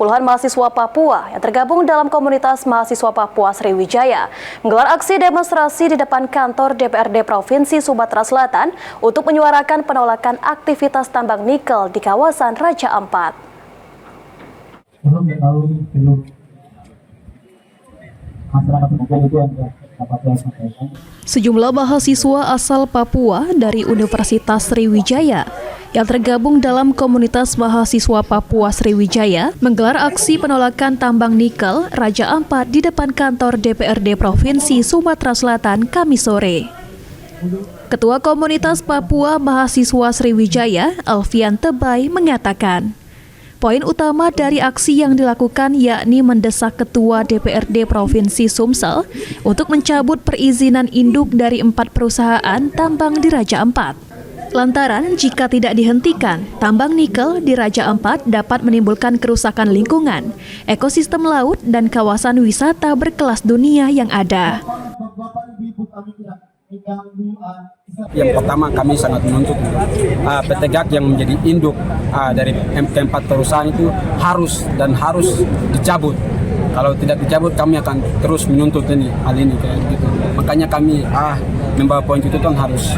puluhan mahasiswa Papua yang tergabung dalam komunitas mahasiswa Papua Sriwijaya menggelar aksi demonstrasi di depan kantor DPRD Provinsi Sumatera Selatan untuk menyuarakan penolakan aktivitas tambang nikel di kawasan Raja Ampat. Sejumlah mahasiswa asal Papua dari Universitas Sriwijaya yang tergabung dalam komunitas mahasiswa Papua Sriwijaya menggelar aksi penolakan tambang nikel Raja Ampat di depan kantor DPRD Provinsi Sumatera Selatan Kamis sore. Ketua Komunitas Papua Mahasiswa Sriwijaya, Alfian Tebay, mengatakan, poin utama dari aksi yang dilakukan yakni mendesak Ketua DPRD Provinsi Sumsel untuk mencabut perizinan induk dari 4 perusahaan tambang di Raja Ampat. Lantaran jika tidak dihentikan, tambang nikel di Raja Ampat dapat menimbulkan kerusakan lingkungan, ekosistem laut, dan kawasan wisata berkelas dunia yang ada. Yang pertama, kami sangat menuntut PT GAK yang menjadi induk dari keempat perusahaan itu harus dicabut. Kalau tidak dicabut, kami akan terus menuntut hal ini kayak gitu. Makanya kami membawa poin itu kan harus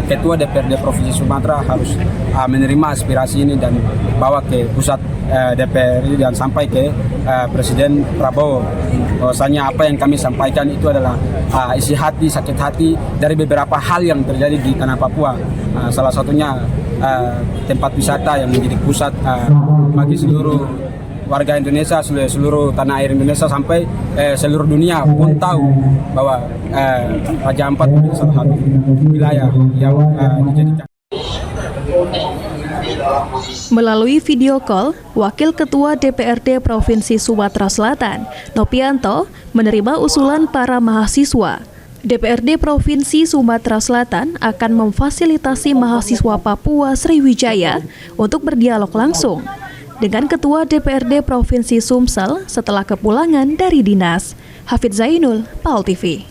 Ketua DPRD Provinsi Sumatera harus menerima aspirasi ini dan bawa ke pusat DPR dan sampai ke Presiden Prabowo. Bahwasanya apa yang kami sampaikan itu adalah isi hati, sakit hati dari beberapa hal yang terjadi di tanah Papua. Salah satunya tempat wisata yang menjadi pusat bagi seluruh warga Indonesia, seluruh tanah air Indonesia sampai seluruh dunia pun tahu bahwa Raja Ampat menjadi salah satu wilayah yang dijadikan. Melalui video call, Wakil Ketua DPRD Provinsi Sumatera Selatan, Nopianto, menerima usulan para mahasiswa. DPRD Provinsi Sumatera Selatan akan memfasilitasi mahasiswa Papua Sriwijaya untuk berdialog langsung dengan Ketua DPRD Provinsi Sumsel setelah kepulangan dari dinas. Hafid Zainul, PAL TV.